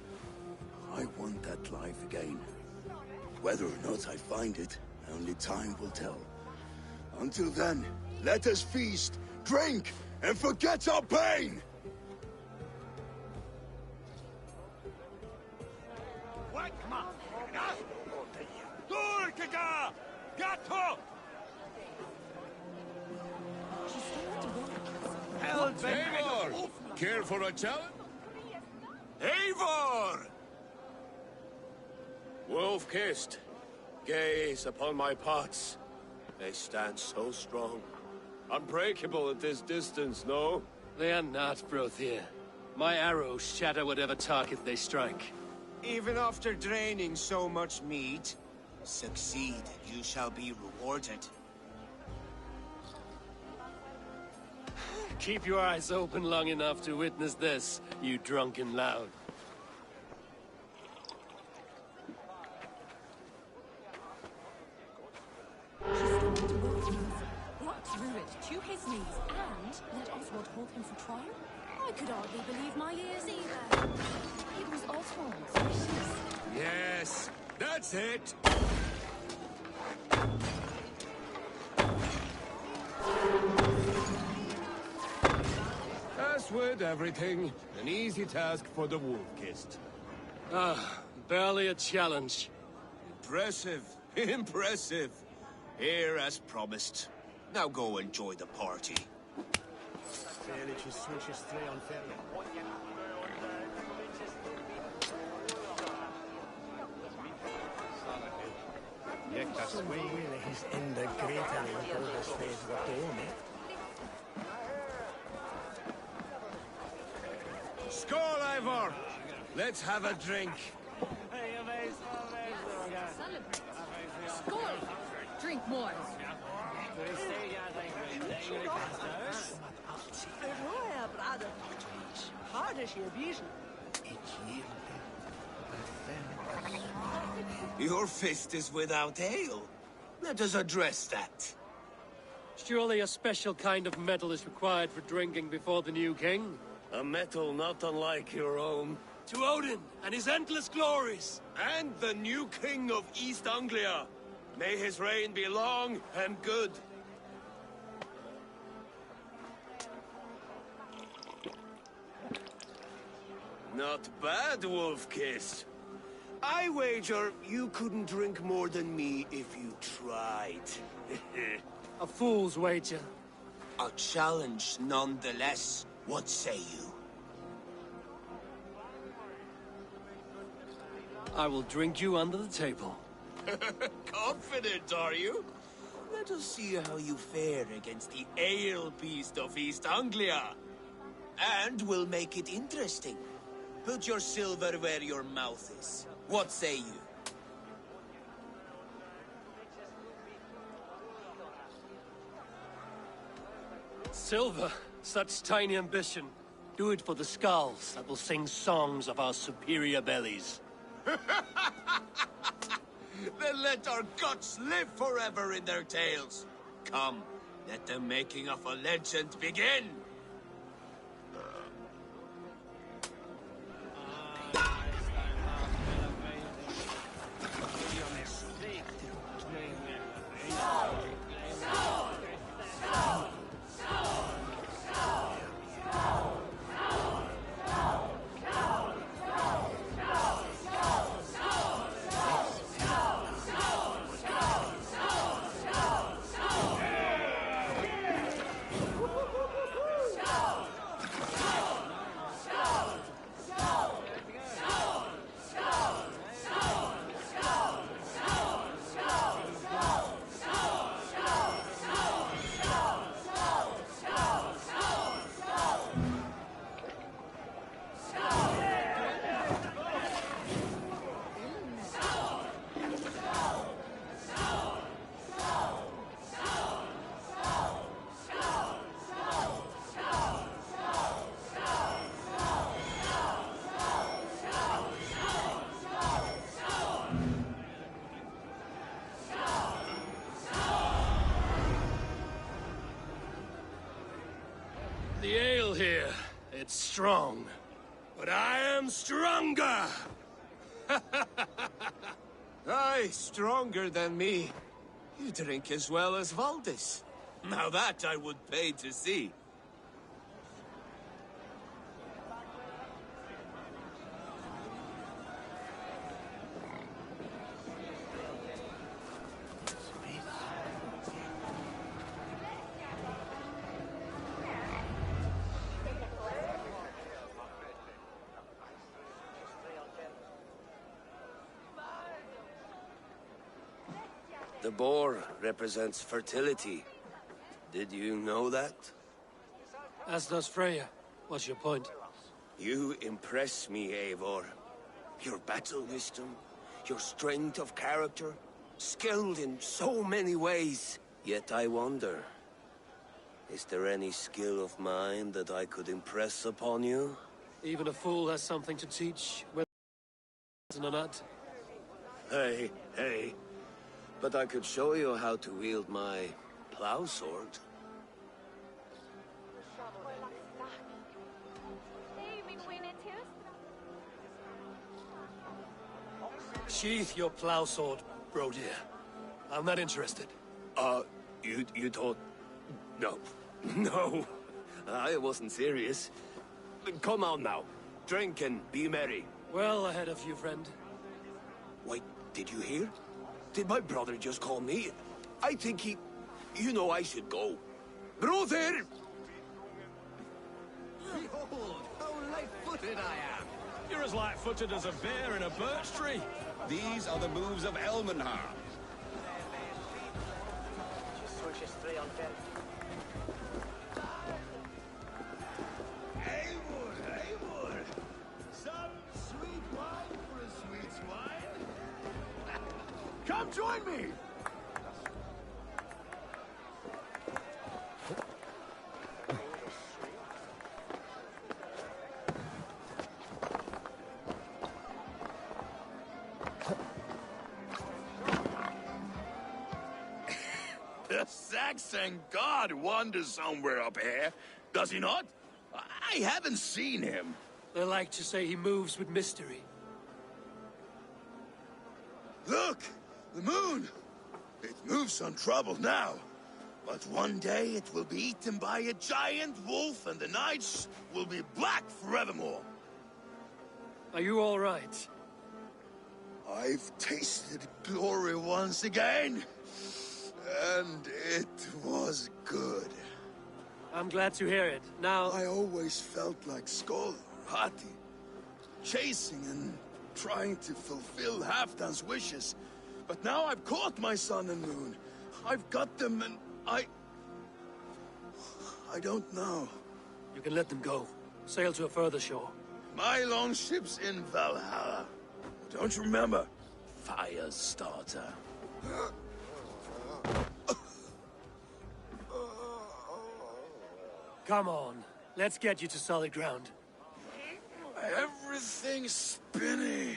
I want that life again. Whether or not I find it, only time will tell. Until then, let us feast, drink, and forget our pain! What? Turkika! Gatto! Eivor! Care for a challenge? Eivor! Wolf-kissed, gaze upon my pots. They stand so strong. Unbreakable at this distance, no? They are not, Brothir. My arrows shatter whatever target they strike. Even after draining so much meat, succeed and you shall be rewarded. Keep your eyes open long enough to witness this, you drunken loud. Got through it to his knees and let Oswald hold him for trial? I could hardly believe my ears either. It was Oswald's. Yes, that's it. As with everything, an easy task for the wolf-kissed. Ah, barely a challenge. Impressive. Impressive. Here as promised. Now go enjoy the party. Skål, Eivor! Let's have a drink. Skål! Drink more. Your fist is without ale. Let us address that. Surely a special kind of metal is required for drinking before the new king? A metal not unlike your own. To Odin and his endless glories! And the new king of East Anglia. May his reign be long and good. Not bad, Wolf-Kiss. I wager you couldn't drink more than me if you tried. A fool's wager. A challenge nonetheless. What say you? I will drink you under the table. Confident, are you? Let us see how you fare against the ale beast of East Anglia. And we'll make it interesting. Put your silver where your mouth is. What say you? Silver, such tiny ambition. Do it for the skulls that will sing songs of our superior bellies. Then let our guts live forever in their tails. Come, let the making of a legend begin. The ale here, it's strong. But I am stronger! Aye, stronger than me. You drink as well as Valdis. Now that I would pay to see. The boar represents fertility. Did you know that? As does Freya. What's your point? You impress me, Eivor. Your battle wisdom, your strength of character, skilled in so many ways. Yet I wonder, is there any skill of mine that I could impress upon you? Even a fool has something to teach, whether or not. Hey, hey. But I could show you how to wield my plow sword. Sheath your plow sword, bro dear. I'm not interested. You thought... No. No. I wasn't serious. Come on now. Drink and be merry. Well ahead of you, friend. Wait, did you hear? Did my brother just call me? I think he... You know I should go. Brother! Behold, how light-footed I am. You're as light-footed as a bear in a birch tree. These are the moves of Elmenhar. Eivor, Eivor! Some sweet wine for a sweet swine? Come join me! The Saxon god wanders somewhere up here, does he not? I haven't seen him. They like to say he moves with mystery. Look! The moon! It moves untroubled now. But one day it will be eaten by a giant wolf and the nights will be black forevermore. Are you all right? I've tasted glory once again. And it was good. I'm glad to hear it. Now... I always felt like Skoll, Hati, chasing and trying to fulfill Halfdan's wishes. But now I've caught my sun and moon. I've got them and I don't know. You can let them go. Sail to a further shore. My longship's in Valhalla. Don't you remember? Firestarter. Come on. Let's get you to solid ground. Everything's spinny.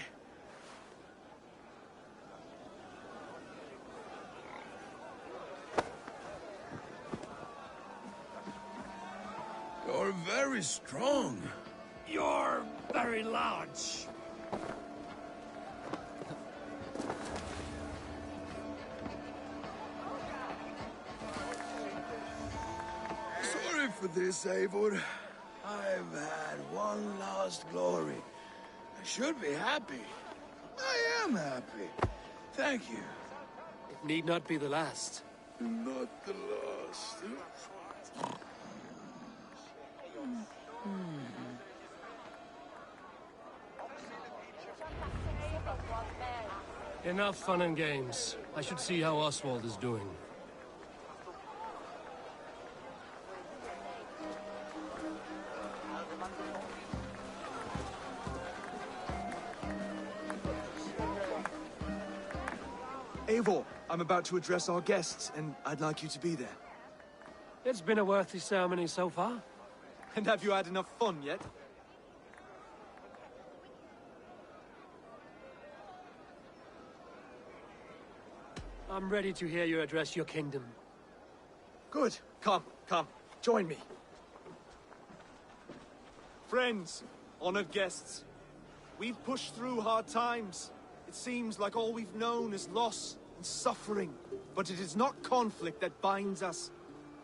You're very strong. You're very large. Sorry for this, Eivor. I've had one last glory. I should be happy. I am happy. Thank you. It need not be the last. Not the last. Enough fun and games. I should see how Oswald is doing. Eivor, I'm about to address our guests, and I'd like you to be there. It's been a worthy ceremony so far. And have you had enough fun yet? I'm ready to hear you address your kingdom. Good. Come, join me. Friends, honored guests, we've pushed through hard times. It seems like all we've known is loss and suffering. But it is not conflict that binds us.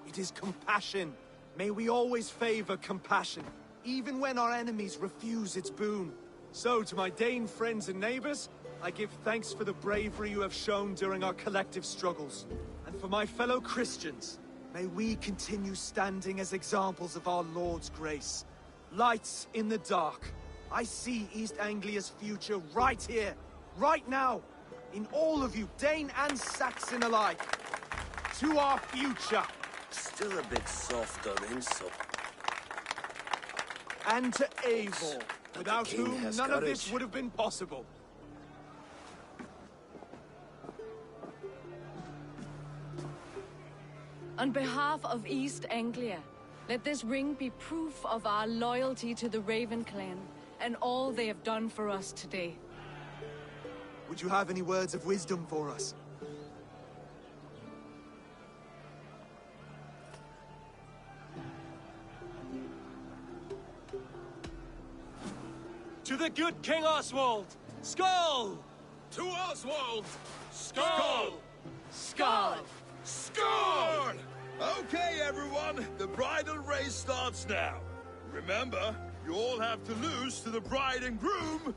It is compassion. May we always favor compassion, even when our enemies refuse its boon. So, to my Dane friends and neighbors, I give thanks for the bravery you have shown during our collective struggles. And for my fellow Christians, may we continue standing as examples of our Lord's grace. Lights in the dark. I see East Anglia's future right here, right now. in all of you, Dane and Saxon alike. To our future. Still a bit soft on insult. And to Eivor, But without the king whom has none of this courage. would have been possible. On behalf of East Anglia, let this ring be proof of our loyalty to the Raven clan and all they have done for us today. Would you have any words of wisdom for us? To the good King Oswald! Skull! To Oswald! Skull! Skull! Score! Okay, everyone, the bridal race starts now. Remember, you all have to lose to the bride and groom.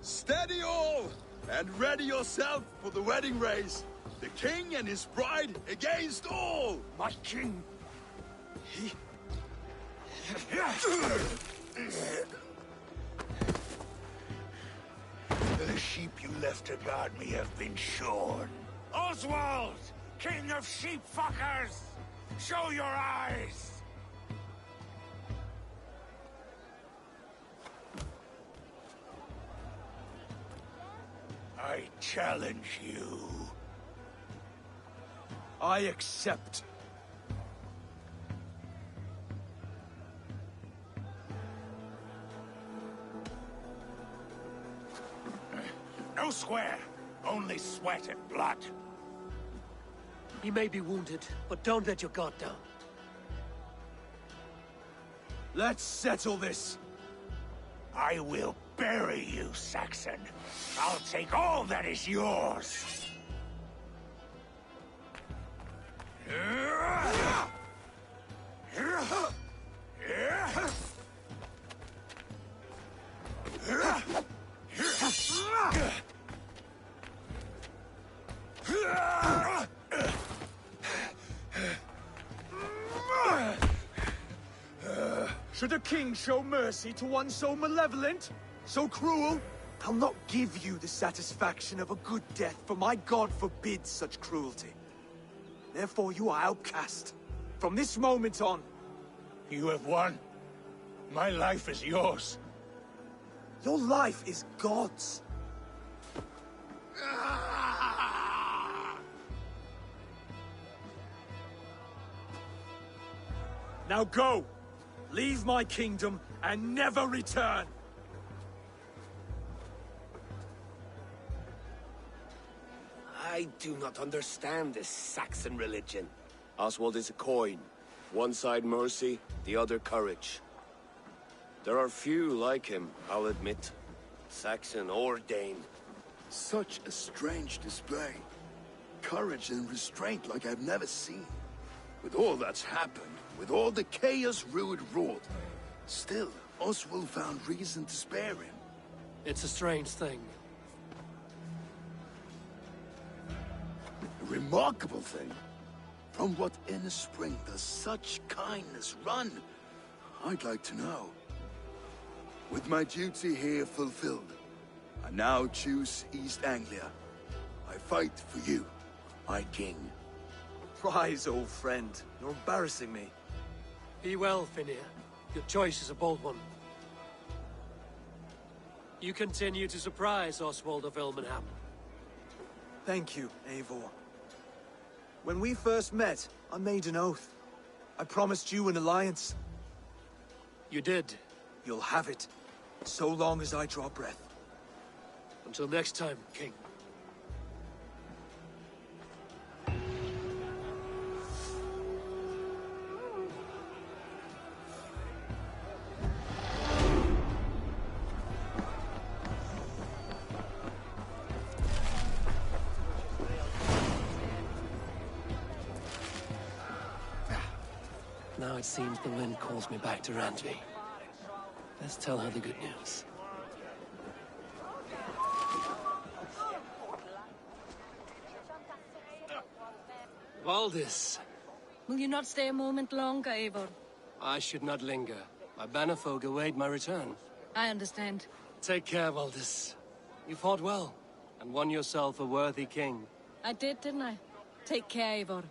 Steady all, and ready yourself for the wedding race. The king and his bride against all. My king. The sheep you left to guard me have been shorn. Oswald! King of sheep fuckers! Show your eyes! I challenge you. I accept. No swear, only sweat and blood. He may be wounded, but don't let your guard down. Let's settle this. I will bury you, Saxon. I'll take all that is yours. Should a king show mercy to one so malevolent, so cruel? I'll not give you the satisfaction of a good death, for my god forbids such cruelty. Therefore you are outcast. From this moment on. You have won. My life is yours. Your life is God's. Now go! Leave my kingdom and never return! I do not understand this Saxon religion. Oswald is a coin. One side mercy, the other courage. There are few like him, I'll admit. Saxon or Dane. Such a strange display. Courage and restraint like I've never seen. With all that's happened, with all the chaos Rued wrought, still, Oswald found reason to spare him. It's a strange thing. A remarkable thing. From what inner spring does such kindness run? I'd like to know. With my duty here fulfilled, I now choose East Anglia. I fight for you, my king. Rise, old friend. You're embarrassing me. Be well, Finir. Your choice is a bold one. You continue to surprise Oswald of Elmenham. Thank you, Eivor. When we first met, I made an oath. I promised you an alliance. You did. You'll have it, so long as I draw breath. Until next time, King. Now it seems the wind calls me back to Randvi. Let's tell her the good news. Valdis. Will you not stay a moment longer, Eivor? I should not linger. My bannerfolk await my return. I understand. Take care, Valdis. You fought well. And won yourself a worthy king. I did, didn't I? Take care, Eivor.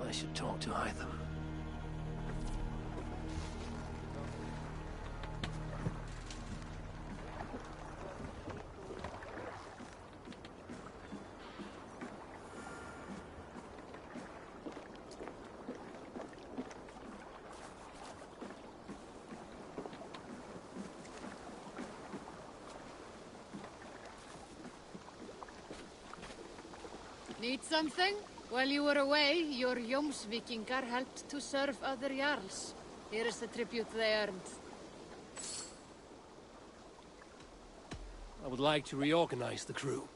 I should talk to Hytham. Need something? While you were away, your Jomsvikingar helped to serve other Jarls. Here is the tribute they earned. I would like to reorganize the crew.